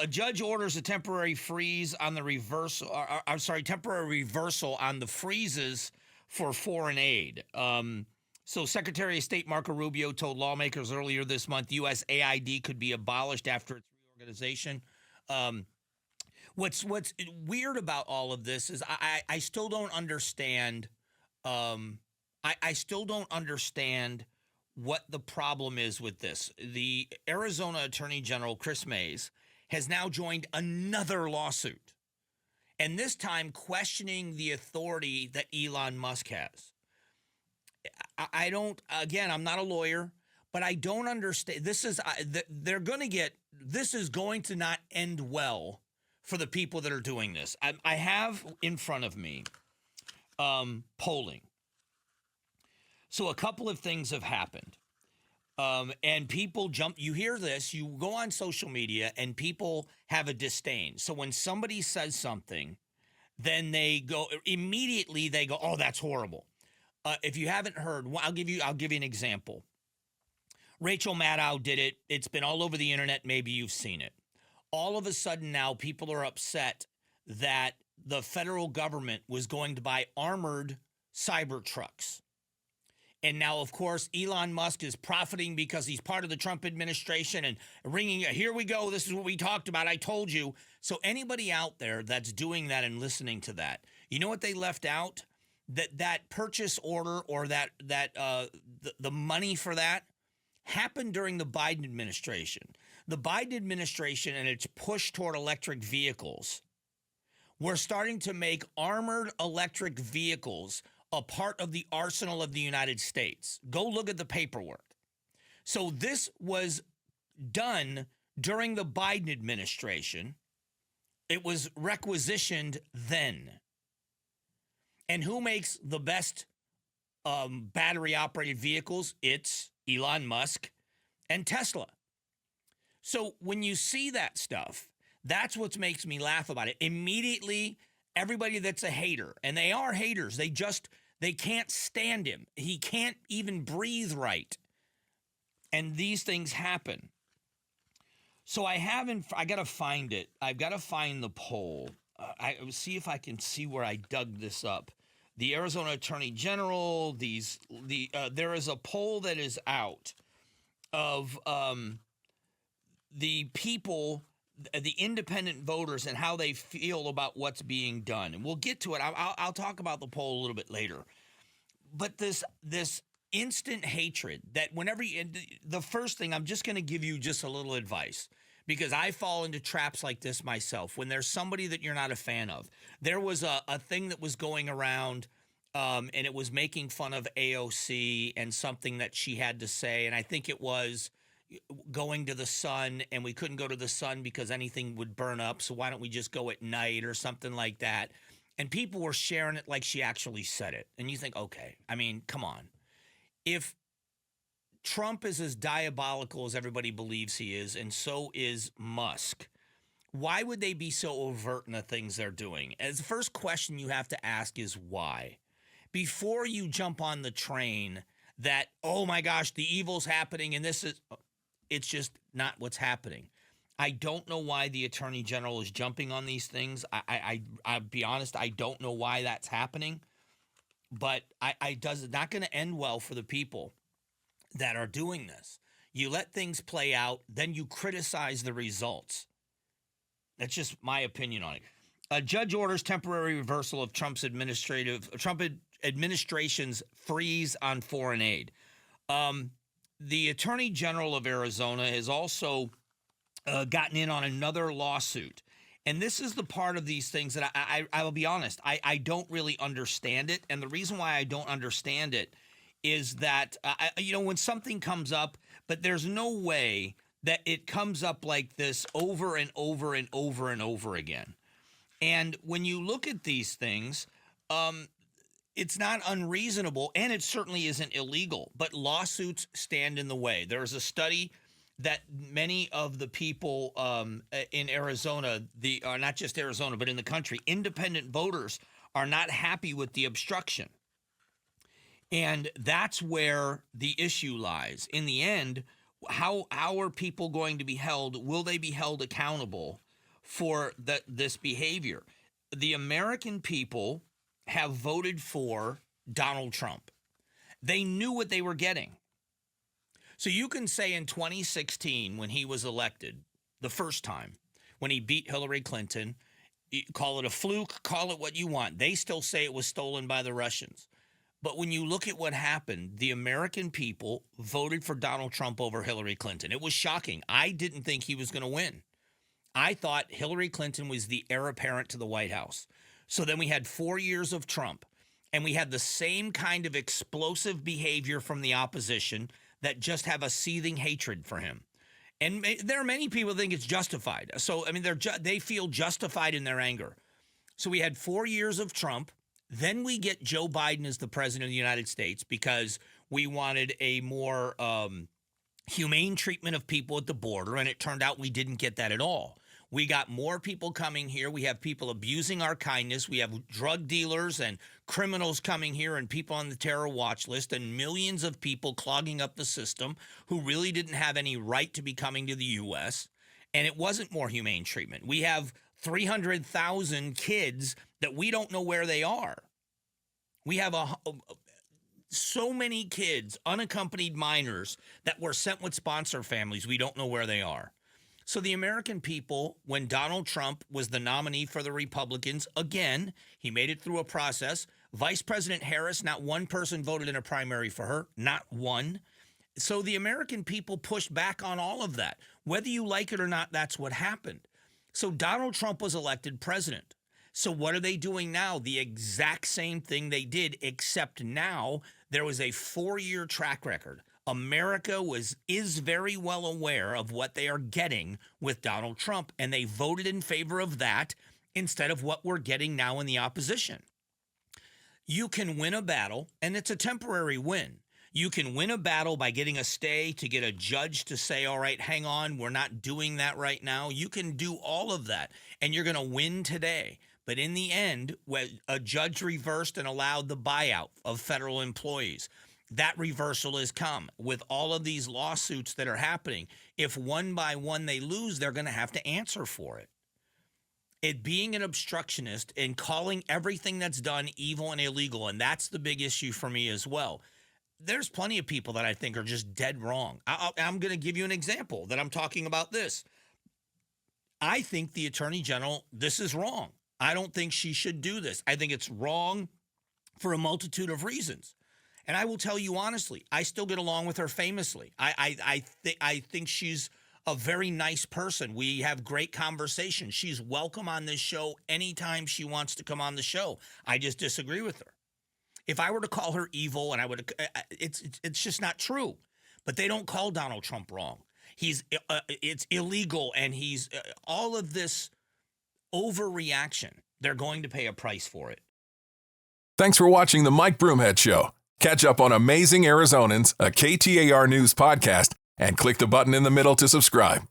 A judge orders a temporary freeze on the reversal. I'm sorry, temporary reversal on the freezes for foreign aid. So Secretary of State Marco Rubio told lawmakers earlier this month USAID could be abolished after its reorganization. Um, what's weird about all of this is I still don't understand. I still don't understand what the problem is with this. The Arizona Attorney General Chris Mays has now joined another lawsuit, and this time questioning the authority that Elon Musk has. I don't. Again, I'm not a lawyer, but I don't understand. This is they're going to get. This is going to not end well for the people that are doing this. I have in front of me polling. So a couple of things have happened. And people jump, you hear this, you go on social media and people have a disdain. So when somebody says something, then they go, immediately they go, oh, that's horrible. If you haven't heard, I'll give you an example. Rachel Maddow did it. It's been all over the internet. Maybe you've seen it. All of a sudden now people are upset that the federal government was going to buy armored cyber trucks. And now, of course, Elon Musk is profiting because he's part of the Trump administration and ringing, here we go, this is what we talked about, I told you. So anybody out there that's doing that and listening to that, you know what they left out? That purchase order or the money for that happened during the Biden administration. The Biden administration and its push toward electric vehicles, we're starting to make armored electric vehicles a part of the arsenal of the United States. Go look at the paperwork. So this was done during the Biden administration. It was requisitioned then. And who makes the best battery-operated vehicles? It's Elon Musk and Tesla. So when you see that stuff, that's what makes me laugh about it. Immediately, everybody that's a hater, and they are haters, they can't stand him. He can't even breathe right. And these things happen. So I got to find it. I've got to find the poll. I see if I can see where I dug this up. The Arizona Attorney General, there is a poll that is out of the people, the independent voters, and how they feel about what's being done. And we'll get to it. I'll talk about the poll a little bit later. But this instant hatred that whenever the first thing, I'm just going to give you just a little advice, because I fall into traps like this myself. When there's somebody that you're not a fan of, there was a thing that was going around, and it was making fun of AOC and something that she had to say. And I think it was going to the sun, and we couldn't go to the sun because anything would burn up. So why don't we just go at night or something like that? And people were sharing it like she actually said it. And you think, okay, I mean, come on. If Trump is as diabolical as everybody believes he is, and so is Musk, why would they be so overt in the things they're doing? As the first question you have to ask is why? Before you jump on the train that, oh my gosh, the evil's happening and it's just not what's happening. I don't know why the Attorney General is jumping on these things. I'll be honest, I don't know why that's happening. But it's not going to end well for the people that are doing this. You let things play out, then you criticize the results. That's just my opinion on it. A judge orders temporary reversal of Trump administration's freeze on foreign aid. The Attorney General of Arizona has also gotten in on another lawsuit. And this is the part of these things that I will be honest, I don't really understand it. And the reason why I don't understand it is that, when something comes up, but there's no way that it comes up like this over and over and over and over again. And when you look at these things, it's not unreasonable, and it certainly isn't illegal, but lawsuits stand in the way. There's a study that many of the people in Arizona, not just Arizona, but in the country, independent voters are not happy with the obstruction. And that's where the issue lies. In the end, how are people going to be held? Will they be held accountable for this behavior. The American people have voted for Donald Trump. They knew what they were getting. So you can say in 2016, when he was elected the first time, when he beat Hillary Clinton, call it a fluke, call it what you want. They still say it was stolen by the Russians. But when you look at what happened, the American people voted for Donald Trump over Hillary Clinton. It was shocking. I didn't think he was going to win. I thought Hillary Clinton was the heir apparent to the White House. So then we had 4 years of Trump, and we had the same kind of explosive behavior from the opposition that just have a seething hatred for him. And there are many people who think it's justified. So, I mean, they feel justified in their anger. So we had 4 years of Trump. Then we get Joe Biden as the president of the United States because we wanted a more humane treatment of people at the border, and it turned out we didn't get that at all. We got more people coming here. We have people abusing our kindness. We have drug dealers and criminals coming here and people on the terror watch list and millions of people clogging up the system who really didn't have any right to be coming to the U.S., and it wasn't more humane treatment. We have 300,000 kids that we don't know where they are. We have so many kids, unaccompanied minors, that were sent with sponsor families. We don't know where they are. So the American people, when Donald Trump was the nominee for the Republicans, again, he made it through a process. Vice President Harris, not one person voted in a primary for her, not one. So the American people pushed back on all of that. Whether you like it or not, that's what happened. So Donald Trump was elected president. So what are they doing now? The exact same thing they did, except now there was a 4-year track record. America is very well aware of what they are getting with Donald Trump, and they voted in favor of that instead of what we're getting now in the opposition. You can win a battle, and it's a temporary win. You can win a battle by getting a stay to get a judge to say, all right, hang on, we're not doing that right now. You can do all of that, and you're going to win today. But in the end, when a judge reversed and allowed the buyout of federal employees, that reversal has come with all of these lawsuits that are happening. If one by one they lose, they're going to have to answer for it. It being an obstructionist and calling everything that's done evil and illegal, and that's the big issue for me as well. There's plenty of people that I think are just dead wrong. I'm going to give you an example that I'm talking about this. I think the Attorney General, this is wrong. I don't think she should do this. I think it's wrong for a multitude of reasons. And I will tell you honestly, I still get along with her famously. I think she's a very nice person. We have great conversations. She's welcome on this show anytime she wants to come on the show. I just disagree with her. If I were to call her evil, and it's just not true. But they don't call Donald Trump wrong. It's illegal, and he's all of this overreaction. They're going to pay a price for it. Thanks for watching the Mike Broomhead Show. Catch up on Amazing Arizonans, a KTAR News podcast, and click the button in the middle to subscribe.